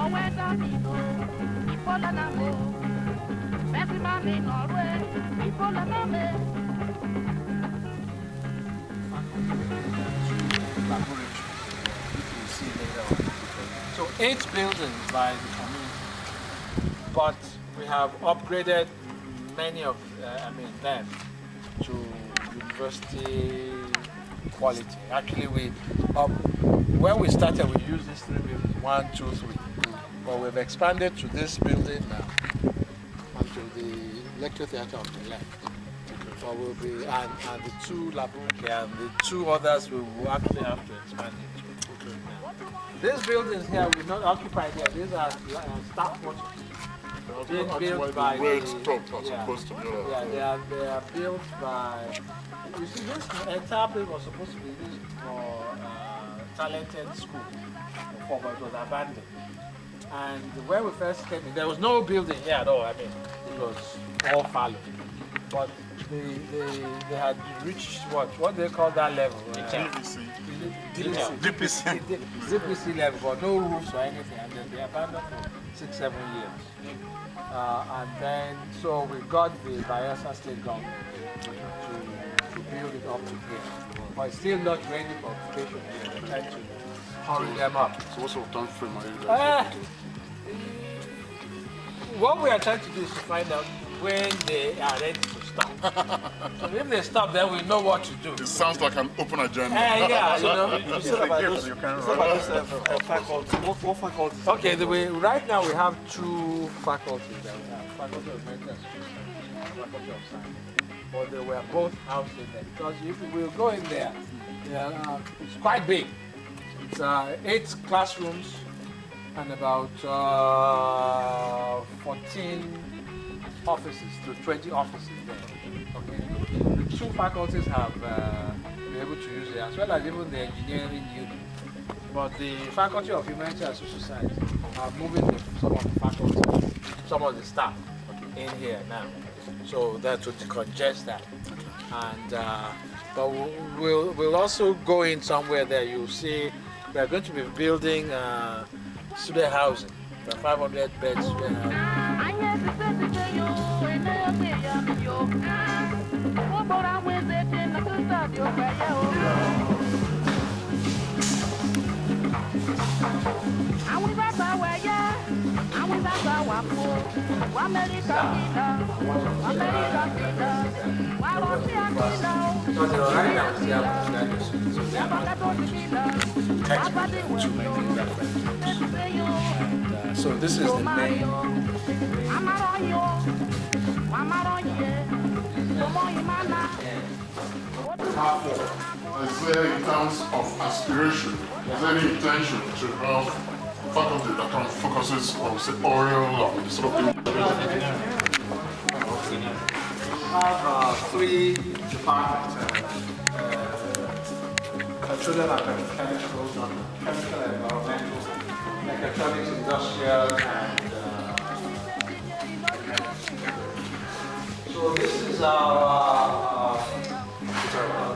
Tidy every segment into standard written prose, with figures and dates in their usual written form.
So 8 buildings by the community, but we have upgraded many of them to university quality. Actually, when we started, we used these 3 buildings, 1, 2, 3. But we've expanded to this building now, and to the lecture theatre on the left. But we'll be, and the 2 laboratories, and the 2 others we will actually have to expand into. Okay. These buildings here will not occupy there. These are staff quarters. Being built by they are built by. You see, this entire place was supposed to be used for talented school, but it was abandoned. And when we first came in, there was no building here at all. I mean, it was all fallow. But they had reached what they call that level? DPC level, but no roofs or anything. And then they abandoned for 6-7 years. And then, so we got the Bayelsa State government to build it up to here. But it's still not ready for occupation here. We're trying to hurry them up. So what sort of time frame are you guys looking? What we are trying to do is to find out when they are ready to stop. So if they stop, then we know what to do. It sounds like an open agenda. Yeah, you know. You said about this faculty. What faculties? Okay, right now we have 2 faculties that we have. Faculty of Medicine and Faculty of Science. But they were both housed in there. Because if we go in there, it's quite big. It's 8 classrooms and about 14 offices to 20 offices there. Okay. The 2 faculties have been able to use it, as well as even the engineering unit. But the Faculty of Humanity and Social Science are moving some of the faculty, some of the staff in here now, so that will decongest that. And but we'll also go in somewhere there. You'll see we are going to be building student housing, the 500 bed student housing. So this is the main. Is there, in terms of aspiration, is there any intention to have faculty that kind of focuses on, say, oil and sort of thing? We have 3 departments. Petroleum and chemicals, chemical and environmental, mechatronics, industrial, and so this is our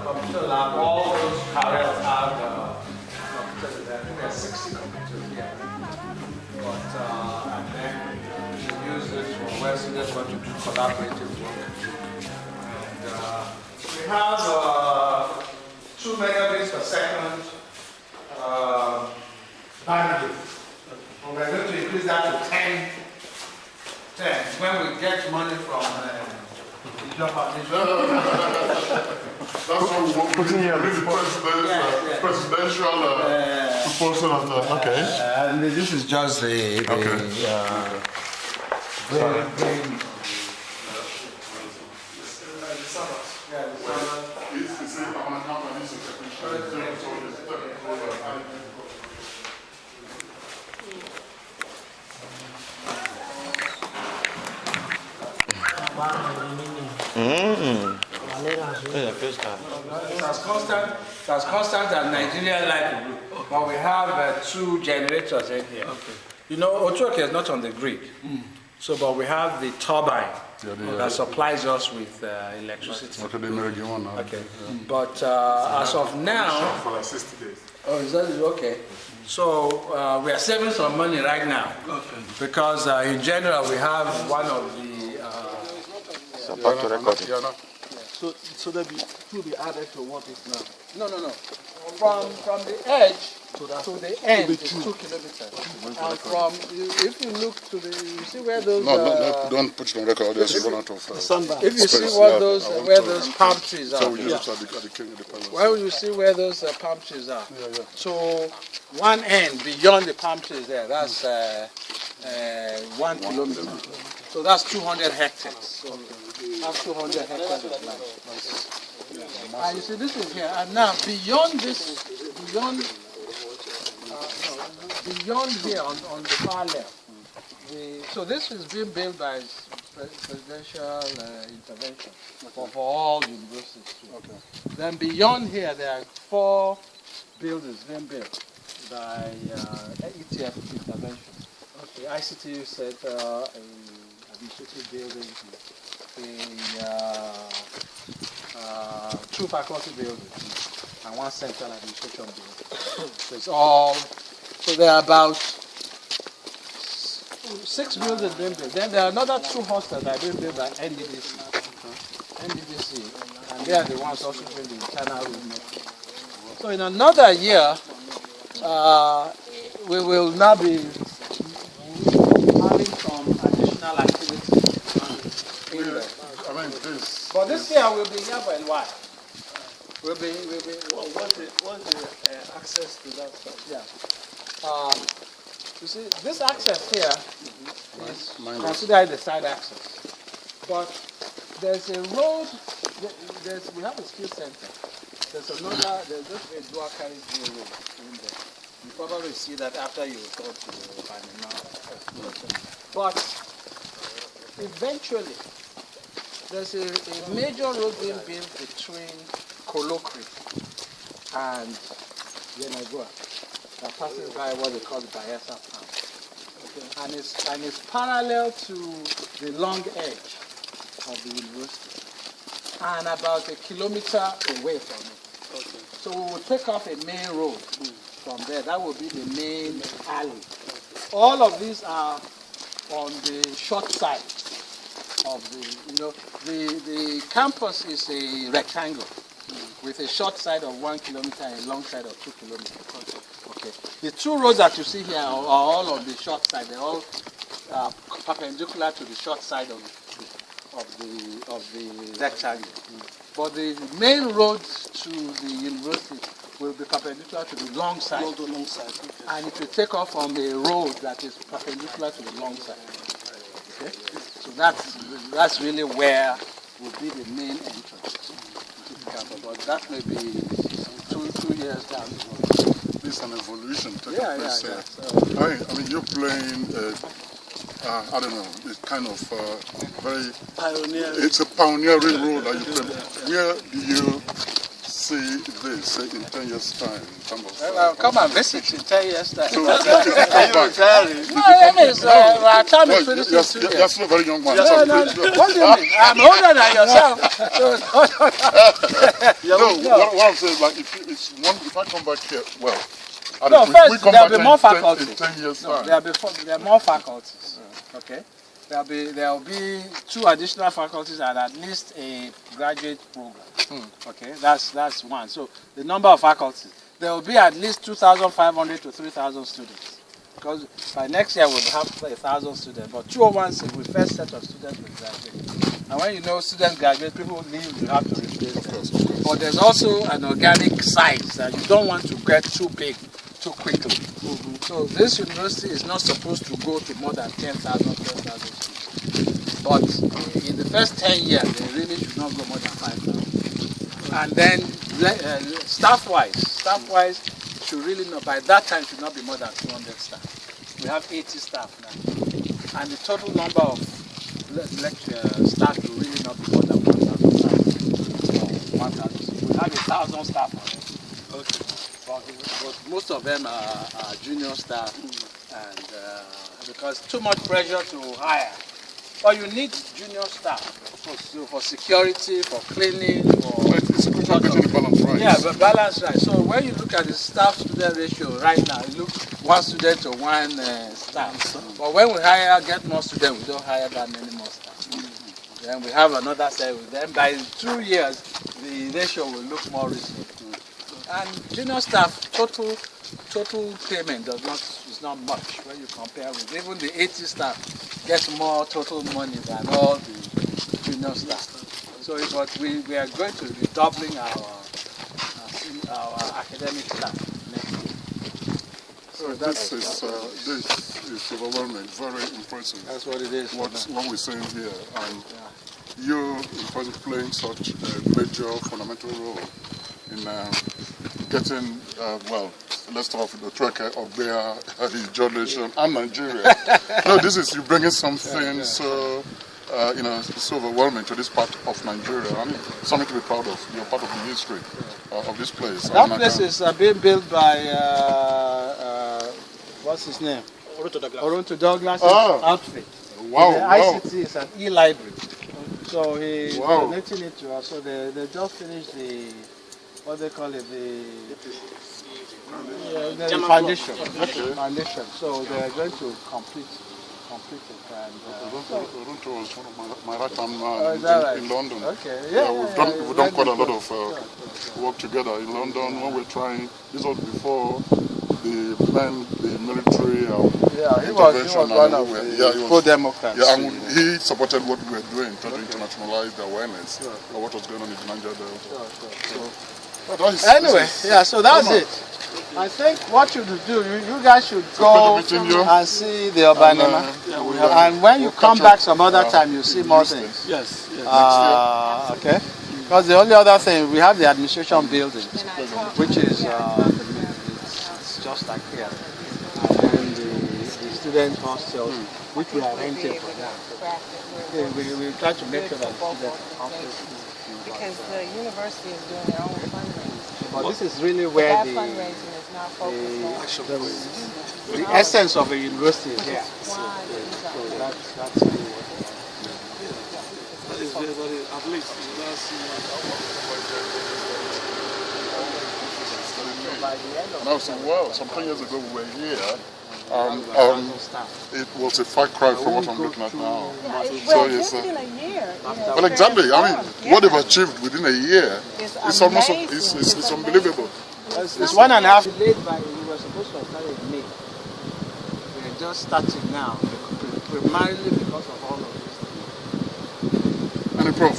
computer lab. All those carriers have computers there. I think there are 60 computers here. But and then we use this for where students want to do collaborative work. And we have 2 megabits per second bandwidth. And we're going to increase that to 10 when we get money from the job foundation. That's what we want. The presidential proposal of the, okay. And this is just the It's as constant as Nigerian life group, but we have 2 generators in here. Okay. You know, Otuoke is not on the grid, So, but we have the turbine Yeah, that supplies us with electricity. Okay, they married you one now. Okay, but as of now, For like 60 days. oh, is that okay? So we are saving some money right now because in general we have one of the. About to record it. So that will be added to what is now. No. From the edge to the end is 2 kilometers. And from if you look to the, you see where those. No, don't put it on record. There's a run out of. If you see what those where those palm trees are. So we just at the palace. Well, you see where those palm trees are. So one end beyond the palm trees there, that's 1 kilometer. So that's 200 hectares. So that's 200 hectares of land. And you see this is here. And now beyond this, beyond here on the far left, so this is being built by presidential intervention for all universities too. Okay. Then beyond here there are 4 buildings being built by ETF intervention. Okay, ICTU Center, administrative building, two faculty buildings, and 1 central administration building. So it's all. So there are about 6 buildings being built. Then there are another 2 hostels that are being built by NDDC. And they are the ones also doing the internal room. So in another year, we will now be having some additional activities in there. I mean, this. But this year we'll be here for a while. What's the access to that stuff? Yeah. You see, this access here is considered the side access. But there's a road, we have a skill center. There's just a dual carriage road in there. You probably see that after you go to the final. But eventually, there's a major road being built between Colloquy and Yenagoa that passes by what they call the Bayelsa Palm. Okay. And it's parallel to the long edge of the university and about 1 kilometer away from it. Okay. So we will take off a main road from there. That will be the main alley. All of these are on the short side of the campus is a rectangle with a short side of 1 kilometer and a long side of 2 kilometers. Okay. The 2 roads that you see here are all on the short side. They're all perpendicular to the short side of the rectangle. But the main road to the university will be perpendicular to the long side. And it will take off from a road that is perpendicular to the long side. Okay? So that's really where will be the main entrance. But that may be two years down the road. This is an evolution taking place. So, I mean, you're playing, I don't know, it's kind of very... Pioneering. It's a pioneering role that you play. Where do you see this in 10 years' time? In terms of, well, come and visit in 10 years' time. So, it's our time is finished. you're still a very young man. What do you mean? I'm older than yourself. What I'm saying is, like, if I come back here, well, no, first there will be more in faculties. 10 years' No, time. there are more faculties. Okay, there will be 2 additional faculties and at least a graduate program. Okay, that's one. So the number of faculties, there will be at least 2,500 to 3,000 students. Because by next year we'll have 1,000 students. But 201 with first set of students will graduate. And when you know students graduate, people leave, you have to replace them. But there's also an organic size that you don't want to get too big too quickly. So this university is not supposed to go to more than 10,000 students. But in the first 10 years, they really should not go more than 5,000. And then staff-wise, should really not, by that time should not be more than 200 staff. We have 80 staff now. And the total number of lecture staff will really not be more than 1,000 staff. 1,000. We have 1,000 staff already. Okay. But most of them are junior staff, and because too much pressure to hire. But you need junior staff for security, for cleaning, for... It's a question of getting the balance right. Yeah, but balance right. So when you look at the staff-student ratio right now, you look 1 student to 1 staff. But when we get more students, we don't hire that many more staff. Then we have another set. Then by 2 years, the ratio will look more reasonable. And junior staff, total payment is not much when you compare with even the 80 staff gets more total money than all the junior staff. So we are going to be doubling our academic staff next year. So this is overwhelming, very impressive. That's what it is. What we're saying here, and you, in fact, playing such a major, fundamental role in getting, let's talk about the Otuoke of their Ijawnation and Nigeria. No, this is you bringing something so. So overwhelming to this part of Nigeria. I mean, something to be proud of. You're part of the history of this place. That place is being built by, what's his name? Oronto Douglas' outfit. Wow, the ICT is an e-library. So he's donating it to us. So they just finished the, what they call it, the foundation. Okay. Foundation. So they're going to complete it. And, Otuoke was one of my right-hand man in London. Okay. We've done quite a lot of work together in London when we're trying. This was before the military he was one of the pro-democrats. Yeah, and he supported what we were doing, trying to internationalize the awareness of what was going on in the Niger Delta. Anyway, so that's it. I think what you do, you guys should go and see the Urbanema. And when you come back some other time, you'll see more things. Yes. Okay. Because the only other thing, we have the administration building, which is it's just like here. And the student hostels, which we are renting for now. We try to make sure that the student hostels. Because the university is doing their own fundraising. But this is really where that fundraising is now focused on the essence of a university is here. So that's really what That is very, at least Now, some 10 years ago we were here. It was a far cry from what I'm looking at now. well, just in a year. Well, exactly. I mean, what they've achieved within a year is almost it's unbelievable. It's 1.5 delayed by we were supposed to have started in May. We're just starting now, primarily because of all of this. And Prof,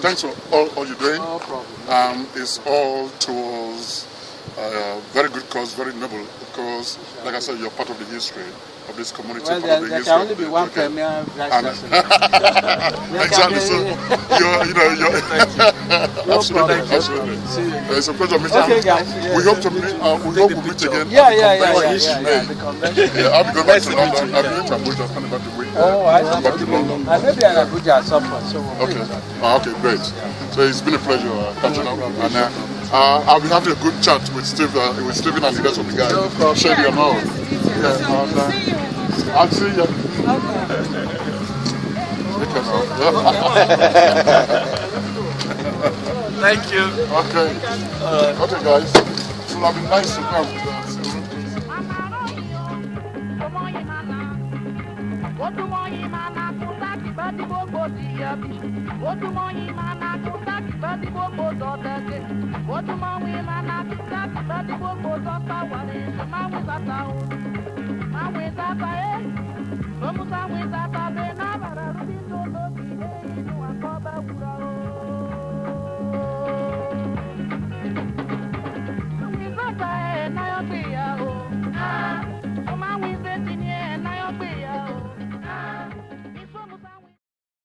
thanks for all you're doing. No problem. It's all towards very good cause, very noble cause. Like I said, you're part of the history of this community. Well, there can only be one premier vice president. Exactly. So you're absolutely. It's a pleasure meeting you. Okay, guys. We hope to meet. We hope we meet again. Yeah. The convention. Yeah, I'll be going back to London. I'll be going to Abuja, coming back to week. Back to London. I may be in Abuja at some point. So Okay. Okay, great. So it's been a pleasure catching up. And I'll be having a good chat with Stephen and the rest of the guys. No problem. Shady and all. I'll see you. Thank you. Okay. Okay, guys. It will have been nice to come. What